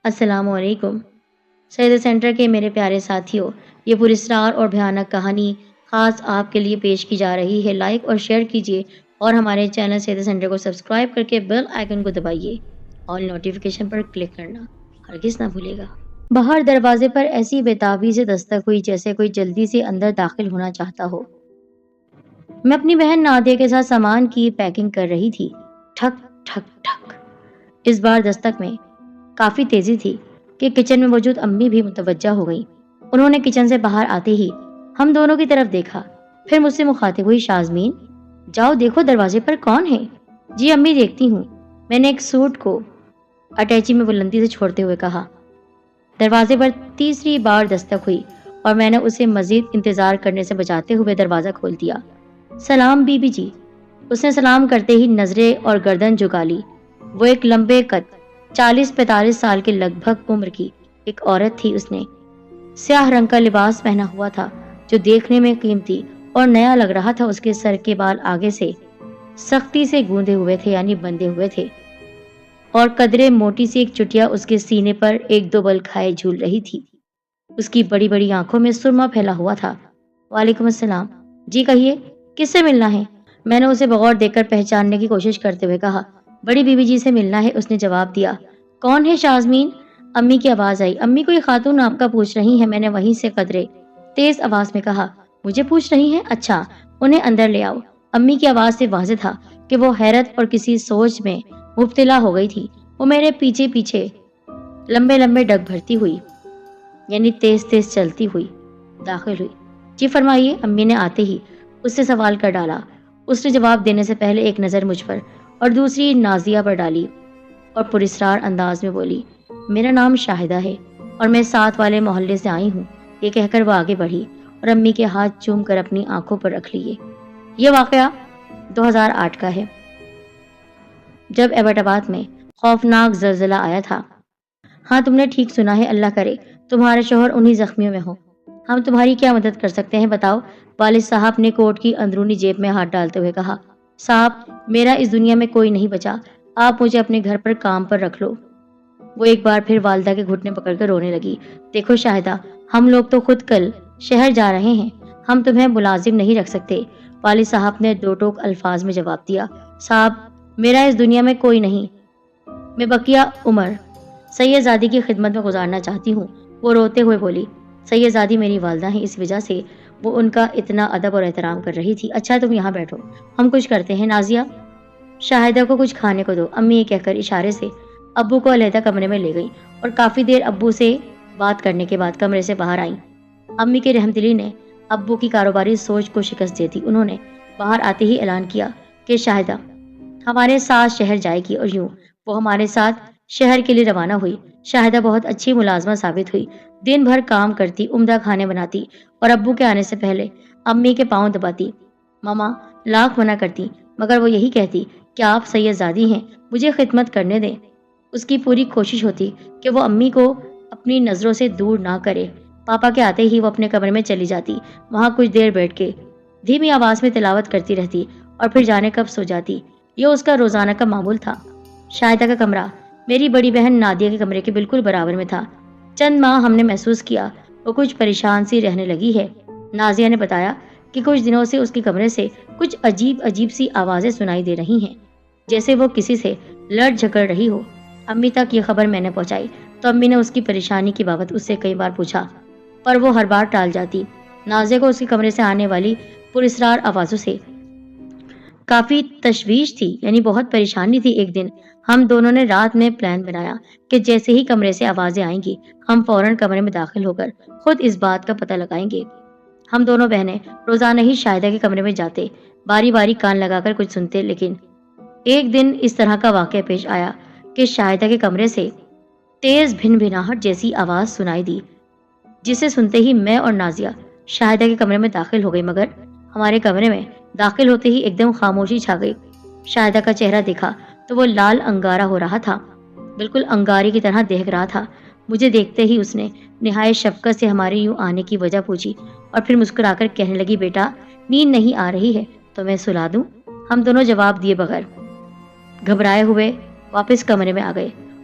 السلام علیکم سید سینٹر کے میرے پیارے ساتھیوں، یہ پراسرار اور بھیانک کہانی خاص آپ کے لیے پیش کی جا رہی ہے۔ لائک اور شیئر کیجیے اور ہمارے چینل سید سینٹر کو سبسکرائب کر کے بیل آئیکن کو دبائیے اور نوٹیفیکیشن پر کلک کرنا ہرگز نہ بھولے گا۔ باہر دروازے پر ایسی بےتابی سے دستک ہوئی جیسے کوئی جلدی سے اندر داخل ہونا چاہتا ہو۔ میں اپنی بہن نادیہ کے ساتھ سامان کی پیکنگ کر رہی تھی۔ ٹھک ٹھک ٹھک، اس بار دستک میں کافی تیزی تھی کہ کچن میں موجود امی بھی متوجہ ہو گئی۔ انہوں نے کچن سے باہر آتے ہی ہم دونوں کی طرف دیکھا، پھر مجھ سے مخاطب ہوئی، شازمین جاؤ دیکھو دروازے پر کون ہے؟ جی امی دیکھتی ہوں، میں نے ایک سوٹ کو اٹیچی میں بلندی سے چھوڑتے ہوئے کہا۔ دروازے پر تیسری بار دستک ہوئی اور میں نے اسے مزید انتظار کرنے سے بچاتے ہوئے دروازہ کھول دیا۔ سلام بی بی جی۔ اس نے سلام کرتے ہی نظریں اور گردن جھکا لی۔ وہ ایک لمبے قد 40-45 سال کے لگ بھگ عمر کی ایک عورت تھی۔ اس نے سیاہ رنگ کا لباس پہنا ہوا تھا جو دیکھنے میں قیمتی اور نیا لگ رہا تھا۔ اس کے سر کے بال آگے سے سختی سے گوندے ہوئے تھے، یعنی بندھے ہوئے تھے، اور قدرے موٹی سی ایک چٹیا اس کے سینے پر ایک دو بل کھائے جھول رہی تھی۔ اس کی بڑی بڑی آنکھوں میں سرما پھیلا ہوا تھا۔ وعلیکم السلام۔ جی کہیے، کس سے ملنا ہے؟ میں نے اسے بغور دیکھ کر پہچاننے کی کوشش کرتے ہوئے کہا۔ بڑی بیوی جی سے ملنا ہے، اس نے جواب دیا۔ کون ہے شازمین؟ امی کی آواز آئی۔ امی کوئی خاتون آپ کا پوچھ رہی ہے، میں نے وہیں سے قدرے تیز آواز میں کہا۔ مجھے پوچھ رہی ہیں؟ اچھا، انہیں اندر لے آؤ۔ امی کی آواز سے واضح تھا کہ وہ حیرت اور کسی سوچ میں مبتلا ہو گئی تھی۔ وہ میرے پیچھے پیچھے لمبے لمبے ڈگ بھرتی ہوئی، یعنی تیز تیز چلتی ہوئی داخل ہوئی۔ جی فرمائیے، امی نے آتے ہی اس سے سوال کر ڈالا۔ اس نے جواب دینے سے پہلے ایک نظر مجھ پر اور دوسری نازیہ پر ڈالی اور پراسرار انداز میں بولی، میرا نام شاہدہ ہے اور میں ساتھ والے محلے سے آئی ہوں۔ یہ کہہ کر وہ آگے بڑھی اور امی کے ہاتھ چوم کر اپنی آنکھوں پر رکھ لیے۔ یہ واقعہ 2008 کا ہے، جب ایبٹ آباد میں خوفناک زلزلہ آیا تھا۔ ہاں تم نے ٹھیک سنا ہے، اللہ کرے تمہارے شوہر انہی زخمیوں میں ہو۔ ہم تمہاری کیا مدد کر سکتے ہیں بتاؤ؟ والد صاحب نے کوٹ کی اندرونی جیب میں ہاتھ ڈالتے ہوئے کہا۔ صاحب، میرا اس دنیا میں کوئی نہیں بچا، آپ مجھے اپنے گھر پر کام پر رکھ لو۔ وہ ایک بار پھر والدہ کے گھٹنے پکڑ کر رونے لگی۔ دیکھو شاہدہ، ہم لوگ تو خود کل شہر جا رہے ہیں، ہم تمہیں ملازم نہیں رکھ سکتے۔ والد صاحب نے دو ٹوک الفاظ میں جواب دیا۔ صاحب، میرا اس دنیا میں کوئی نہیں، میں بقیہ عمر سیدزادی کی خدمت میں گزارنا چاہتی ہوں۔ وہ روتے ہوئے بولی۔ سیدزادی میری والدہ ہیں، اس وجہ سے وہ ان کا اتنا ادب اور احترام کر رہی تھی۔ اچھا تم یہاں بیٹھو، ہم کچھ کرتے ہیں۔ نازیہ، شاہدہ کو کچھ کھانے کو دو، امی یہ کہہ کر اشارے سے ابو کو علیحدہ کمرے میں لے گئی اور کافی دیر ابو سے بات کرنے کے بعد کمرے سے باہر آئیں۔ امی کی رحمدلی نے ابو کی کاروباری سوچ کو شکست دے دی۔ انہوں نے باہر آتے ہی اعلان کیا کہ شاہدہ ہمارے ساتھ شہر جائے گی، اور یوں وہ ہمارے ساتھ شہر کے لیے روانہ ہوئی۔ شاہدہ بہت اچھی ملازمہ ثابت ہوئی، دن بھر کام کرتی، عمدہ کھانے بناتی اور ابو کے آنے سے پہلے امی کے پاؤں دباتی۔ ماما لاکھ منع کرتی مگر وہ یہی کہتی کہ آپ سیدزادی ہیں، مجھے خدمت کرنے دیں۔ اس کی پوری کوشش ہوتی کہ وہ امی کو اپنی نظروں سے دور نہ کرے۔ پاپا کے آتے ہی وہ اپنے کمرے میں چلی جاتی، وہاں کچھ دیر بیٹھ کے دھیمی آواز میں تلاوت کرتی رہتی اور پھر جانے کب سو جاتی۔ یہ اس کا روزانہ کا معمول تھا۔ شاہدہ کا کمرہ میری بڑی بہن نادیہ کے کمرے کے بالکل برابر میں تھا۔ چند ماہ ہم نے محسوس کیا وہ کچھ پریشان سی رہنے لگی ہے۔ نازیہ نے بتایا کہ کچھ دنوں سے اس کے کمرے سے کچھ عجیب سی آوازیں سنائی دے رہی ہیں، جیسے وہ کسی سے لڑ جھگڑ رہی ہو۔ امی تک یہ خبر میں نے پہنچائی تو امی نے اس کی پریشانی کی بابت اس سے کئی بار پوچھا، پر وہ ہر بار ٹال جاتی۔ نازیہ کو اس کے کمرے سے آنے والی پراسرار آوازوں سے کافی تشویش تھی، یعنی بہت پریشانی تھی۔ ایک دن ہم دونوں نے رات میں پلان بنایا کہ جیسے ہی کمرے سے آوازیں آئیں گی ہم فوراً کمرے میں داخل ہو کر خود اس بات کا پتہ لگائیں گے۔ ہم دونوں بہنیں روزانہ ہی شاہدہ کے کمرے میں جاتے، باری باری کان لگا کر کچھ سنتے، لیکن ایک دن اس طرح کا واقعہ پیش آیا کہ شاہدہ کے کمرے سے تیز بھن بھناہٹ جیسی آواز سنائی دی، جسے سنتے ہی میں اور نازیہ شاہدہ کے کمرے میں داخل ہو گئی، مگر ہمارے کمرے میں داخل ہوتے ہی ایک دم خاموشی چھا گئی۔ شاہدہ کا چہرہ دیکھا تو وہ لال انگارہ ہو رہا تھا، بالکل انگاری کی طرح دیکھ رہا تھا۔ مجھے دیکھتے ہی اس نے نہایت شفقت سے ہمارے یوں آنے کی وجہ پوچھی اور پھر مسکرا کر کہنے لگی، بیٹا نیند نہیں آ رہی ہے تو میں سلا دوں؟ ہم دونوں جواب دیے بغیر گھبرائے ہوئے واپس کمرے میں آ گئے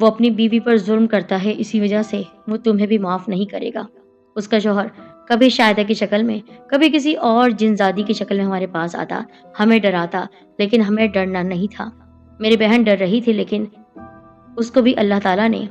وہ اپنی بیوی پر ظلم کرتا ہے، اسی وجہ سے وہ تمہیں بھی معاف نہیں کرے گا۔ اس کا شوہر کبھی شاہدہ کی شکل میں، کبھی کسی اور جنزادی کی شکل میں ہمارے پاس آتا، ہمیں ڈراتا، لیکن ہمیں ڈرنا نہیں تھا۔ میری بہن ڈر رہی تھی، لیکن اس کو بھی اللہ تعالیٰ نے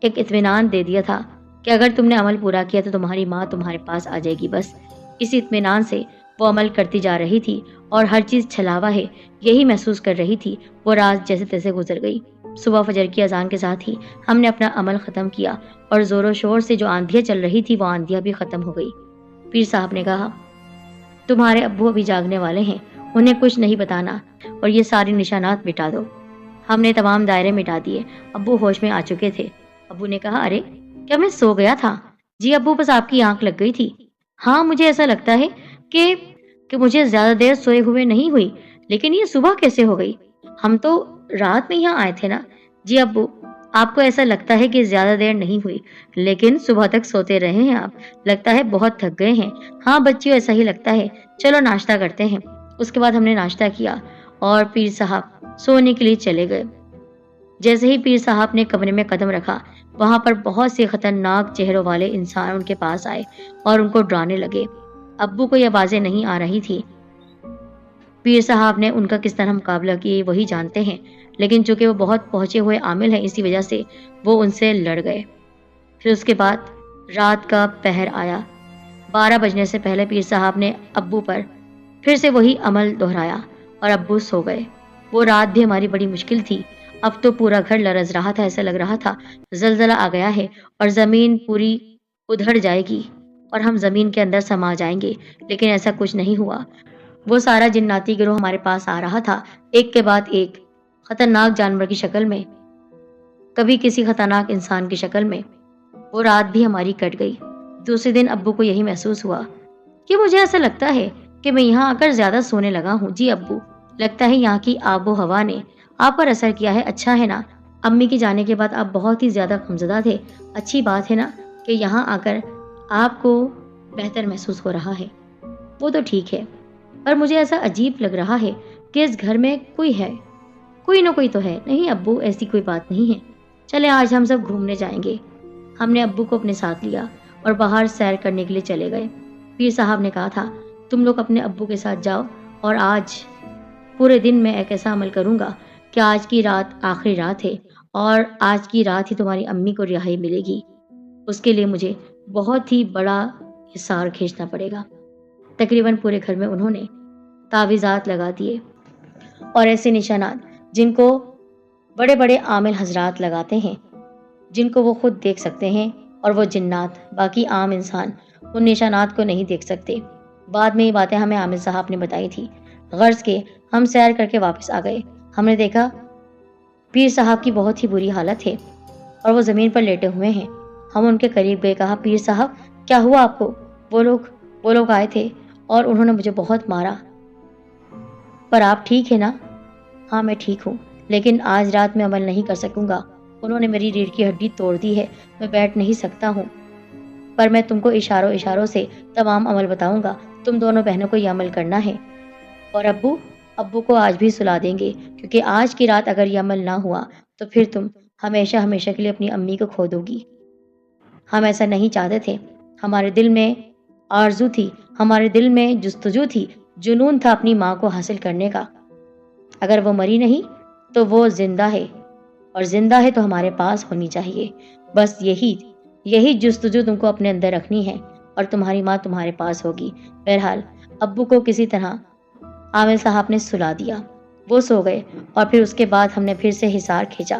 ایک اطمینان دے دیا تھا کہ اگر تم نے عمل پورا کیا تو تمہاری ماں تمہارے پاس آ جائے گی۔ بس اسی اطمینان سے وہ عمل کرتی جا رہی تھی اور ہر چیز چھلاوا ہے یہی محسوس کر رہی تھی۔ وہ رات جیسے تیسے گزر گئی۔ صبح فجر کی اذان کے ساتھ ہی ہم نے اپنا عمل ختم کیا اور زور و شور سے جو آندھیاں چل رہی تھی وہ آندھیاں بھی ختم ہو گئی۔ پیر صاحب نے کہا، تمہارے ابو ابھی جاگنے والے ہیں، انہیں کچھ نہیں بتانا اور یہ ساری نشانات مٹا دو۔ ہم نے تمام دائرے مٹا دیے۔ ابو ہوش میں آ چکے تھے۔ ابو نے کہا، ارے کیا میں سو گیا تھا؟ جی ابو، بس آپ کی آنکھ لگ گئی تھی۔ ہاں مجھے ایسا لگتا ہے کہ مجھے زیادہ دیر سوئے ہوئے نہیں ہوئی، لیکن یہ صبح کیسے ہو گئی؟ ہم تو رات میں یہاں آئے تھے نا۔ جی ابو، آپ کو ایسا لگتا ہے کہ زیادہ دیر نہیں ہوئی، لیکن صبح تک سوتے رہے ہیں آپ، لگتا ہے بہت تھک گئے ہیں۔ ہاں بچیوں، ایسا ہی لگتا ہے، چلو ناشتہ کرتے ہیں۔ اس کے بعد ہم نے ناشتہ کیا اور پیر صاحب سونے کے لیے چلے گئے۔ جیسے ہی پیر صاحب نے کمرے میں قدم رکھا، وہاں پر بہت سے خطرناک چہروں والے انسان ان کے پاس آئے اور ان کو ڈرانے لگے۔ ابو کو یہ آوازیں نہیں آ رہی تھی۔ پیر صاحب نے ان کا کس طرح مقابلہ کیا وہی جانتے ہیں، لیکن چونکہ وہ بہت پہنچے ہوئے عامل ہیں، اسی وجہ سے وہ ان سے لڑ گئے۔ پھر اس کے بعد رات کا پہر آیا۔ 12 بجنے سے پہلے پیر صاحب نے ابو پر پھر سے وہی عمل دہرایا اور ابو سو گئے۔ وہ رات بھی ہماری بڑی مشکل تھی۔ اب تو پورا گھر لرز رہا تھا، ایسا لگ رہا تھا زلزلہ آ گیا ہے اور زمین پوری ادھڑ جائے گی اور ہم زمین کے اندر سما جائیں گے، لیکن ایسا کچھ نہیں ہوا۔ وہ سارا جناتی گروہ ہمارے پاس آ رہا تھا، ایک کے بعد ایک، خطرناک جانور کی شکل میں، کبھی کسی خطرناک انسان کی شکل میں۔ وہ رات بھی ہماری کٹ گئی۔ دوسرے دن ابو کو یہی محسوس ہوا کہ مجھے ایسا لگتا ہے کہ میں یہاں آ کر زیادہ سونے لگا ہوں۔ جی ابو، لگتا ہے یہاں کی آب و ہوا نے آپ پر اثر کیا ہے، اچھا ہے نا؟ امی کے جانے کے بعد آپ بہت ہی زیادہ غمزدہ تھے، اچھی بات ہے نا کہ یہاں آ کر آپ کو بہتر محسوس ہو رہا ہے۔ وہ تو ٹھیک ہے، پر مجھے ایسا عجیب لگ رہا ہے کہ اس گھر میں کوئی ہے، کوئی نہ کوئی تو ہے۔ نہیں ابو، ایسی کوئی بات نہیں ہے، چلے آج ہم سب گھومنے جائیں گے۔ ہم نے ابو کو اپنے ساتھ لیا اور باہر سیر کرنے کے لیے چلے گئے۔ پیر صاحب نے کہا تھا، تم لوگ اپنے ابو کے ساتھ جاؤ اور آج پورے دن میں ایک ایسا عمل کروں گا کہ آج کی رات آخری رات ہے اور آج کی رات ہی تمہاری امی کو رہائی ملے گی۔ اس کے لیے مجھے بہت ہی بڑا حصار کھینچنا پڑے گا۔ تقریباً پورے گھر میں انہوں نے تعویذات لگا دیے اور ایسے نشانات جن کو بڑے بڑے عامل حضرات لگاتے ہیں، جن کو وہ خود دیکھ سکتے ہیں اور وہ جنات، باقی عام انسان ان نشانات کو نہیں دیکھ سکتے۔ بعد میں یہ باتیں ہمیں عامل صاحب نے بتائی تھی۔ غرض کے ہم سیر کر کے واپس آ گئے۔ ہم نے دیکھا پیر صاحب کی بہت ہی بری حالت ہے اور وہ زمین پر لیٹے ہوئے ہیں۔ ہم ان کے قریب گئے، کہا، پیر صاحب کیا ہوا آپ کو؟ وہ لوگ آئے تھے اور انہوں نے مجھے بہت مارا، پر آپ ٹھیک ہے نا؟ ہاں میں ٹھیک ہوں، لیکن آج رات میں عمل نہیں کر سکوں گا۔ انہوں نے میری ریڑھ کی ہڈی توڑ دی ہے، میں بیٹھ نہیں سکتا ہوں، پر میں تم کو اشاروں سے تمام عمل بتاؤں گا۔ تم دونوں بہنوں کو یہ عمل کرنا ہے اور ابو کو آج بھی سلا دیں گے، کیونکہ آج کی رات اگر یہ عمل نہ ہوا تو پھر تم ہمیشہ کے لیے اپنی امی کو کھو دو گی۔ ہم ایسا نہیں چاہتے تھے، ہمارے دل میں آرزو تھی، ہمارے دل میں جستجو تھی، جنون تھا اپنی ماں کو حاصل کرنے کا۔ اگر وہ مری نہیں تو وہ زندہ ہے، اور زندہ ہے تو ہمارے پاس ہونی چاہیے۔ بس یہی جستجو تم کو اپنے اندر رکھنی ہے اور تمہاری ماں تمہارے پاس ہوگی۔ بہرحال ابو کو کسی طرح عامل صاحب نے سلا دیا، وہ سو گئے اور پھر اس کے بعد ہم نے پھر سے حصار کھینچا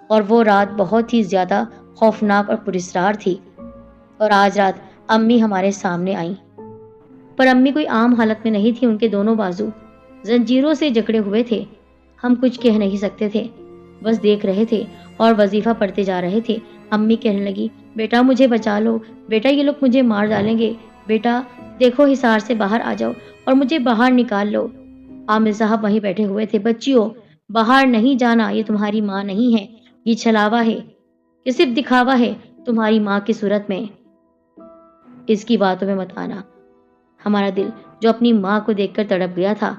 اور وہ رات بہت ہی زیادہ خوفناک اور پراسرار تھی۔ اور آج رات امی ہمارے سامنے آئیں، پر امی کوئی عام حالت میں نہیں تھی، ان کے دونوں بازو زنجیروں سے جکڑے ہوئے تھے۔ ہم کچھ کہہ نہیں سکتے تھے، بس دیکھ رہے تھے اور وظیفہ پڑھتے جا رہے تھے۔ امی کہنے لگی، بیٹا مجھے بچا لو، بیٹا یہ لوگ مجھے مار ڈالیں گے، بیٹا دیکھو حصار سے باہر آ جاؤ اور مجھے باہر نکال لو۔ عامل صاحب وہیں بیٹھے ہوئے تھے، بچیوں باہر نہیں جانا، یہ تمہاری ماں نہیں ہے، یہ چھلاوا ہے، یہ صرف دکھاوا ہے تمہاری ماں کی صورت میں، اس کی باتوں میں مت آنا۔ ہمارا دل جو اپنی ماں کو دیکھ کر تڑپ گیا تھا،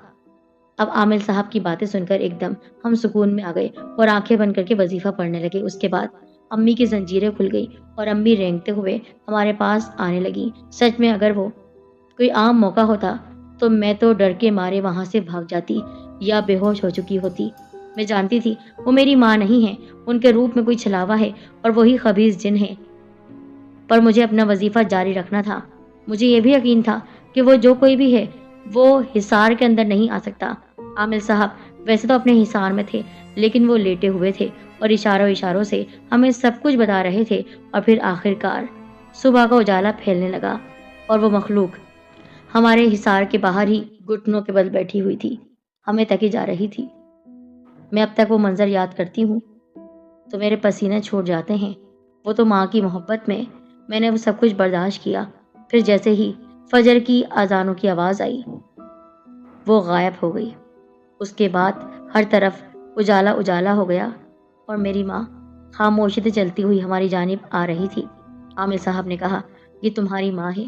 اب عامل صاحب کی باتیں سن کر ایک دم ہم سکون میں آ گئے اور آنکھیں بند کر کے وظیفہ پڑھنے لگے۔ اس کے بعد امی کی زنجیریں کھل گئی اور امی رینگتے ہوئے ہمارے پاس آنے لگی۔ سچ میں اگر وہ کوئی عام موقع ہوتا تو میں تو ڈر کے مارے وہاں سے بھاگ جاتی یا بے ہوش ہو چکی ہوتی۔ میں جانتی تھی وہ میری ماں نہیں ہے، ان کے روپ میں کوئی چھلاوا ہے اور وہی خبیث جن ہے، پر مجھے اپنا وظیفہ جاری رکھنا تھا۔ مجھے یہ بھی یقین تھا کہ وہ جو کوئی بھی ہے وہ حصار کے اندر نہیں آ سکتا۔ عامل صاحب ویسے تو اپنے حصار میں تھے، لیکن وہ لیٹے ہوئے تھے اور اشاروں سے ہمیں سب کچھ بتا رہے تھے۔ اور پھر آخرکار صبح کا اجالا پھیلنے لگا اور وہ مخلوق ہمارے حصار کے باہر ہی گھٹنوں کے بل بیٹھی ہوئی تھی، ہمیں تکی جا رہی تھی۔ میں اب تک وہ منظر یاد کرتی ہوں تو میرے پسینے چھوٹ جاتے ہیں۔ وہ تو ماں کی محبت میں نے وہ سب کچھ برداشت کیا۔ پھر جیسے ہی فجر کی اذانوں کی آواز آئی وہ غائب ہو گئی۔ اس کے بعد ہر طرف اجالا اجالا ہو گیا اور میری ماں خاموشی سے چلتی ہوئی ہماری جانب آ رہی تھی۔ عامل صاحب نے کہا، یہ تمہاری ماں ہے،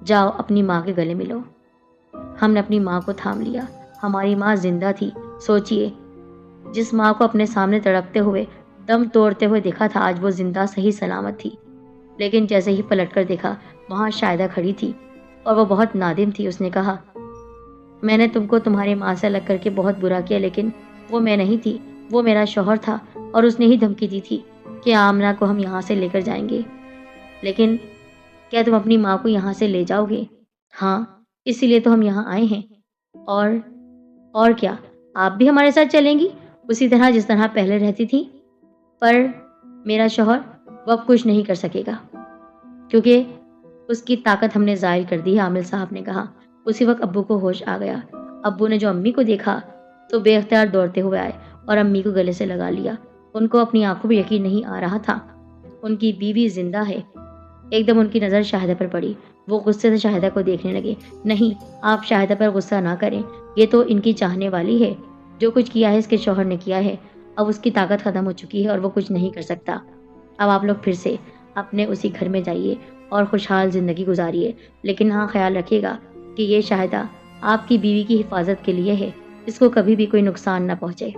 جاؤ اپنی ماں کے گلے ملو۔ ہم نے اپنی ماں کو تھام لیا۔ ہماری ماں زندہ تھی۔ سوچئے، جس ماں کو اپنے سامنے تڑپتے ہوئے دم توڑتے ہوئے دیکھا تھا، آج وہ زندہ صحیح سلامت تھی۔ لیکن جیسے ہی پلٹ کر دیکھا وہاں شاہدہ کھڑی تھی اور وہ بہت نادم تھی۔ اس نے کہا، میں نے تم کو تمہاری ماں سے الگ کر کے بہت برا کیا، لیکن وہ میں نہیں تھی، وہ میرا شوہر تھا اور اس نے ہی دھمکی دی تھی کہ آمنہ کو ہم یہاں سے لے کر جائیں گے۔ لیکن کیا تم اپنی ماں کو یہاں سے لے جاؤ گے؟ ہاں، اسی لیے تو ہم یہاں آئے ہیں۔ اور کیا آپ بھی ہمارے ساتھ چلیں گی، اسی طرح جس طرح پہلے رہتی تھی؟ پر میرا شوہر وہ اب کچھ نہیں کر سکے گا کیونکہ اس کی طاقت ہم نے ظاہر کر دی ہے، عامل صاحب نے کہا۔ اسی وقت ابو کو ہوش آ گیا۔ ابو نے جو امی کو دیکھا تو بے اختیار دوڑتے ہوئے آئے اور امی کو گلے سے لگا لیا۔ ان کو اپنی آنکھوں پہ یقین نہیں آ رہا تھا، ان کی بیوی زندہ ہے۔ ایک دم ان کی نظر شاہدہ پر پڑی۔ وہ غصے سے شاہدہ کو دیکھنے لگے۔ نہیں، آپ شاہدہ پر غصہ نہ کریں، یہ تو ان کی چاہنے والی ہے۔ جو کچھ کیا ہے اس کے شوہر نے کیا ہے، اب اس کی طاقت ختم ہو چکی ہے اور وہ کچھ نہیں کر سکتا۔ اب آپ لوگ پھر سے اپنے اسی گھر میں جائیے اور خوشحال زندگی گزاریے، لیکن ہاں خیال رکھیے گا کہ یہ شاہدہ آپ کی بیوی کی حفاظت کے لیے ہے، اس کو کبھی بھی کوئی نقصان نہ پہنچے۔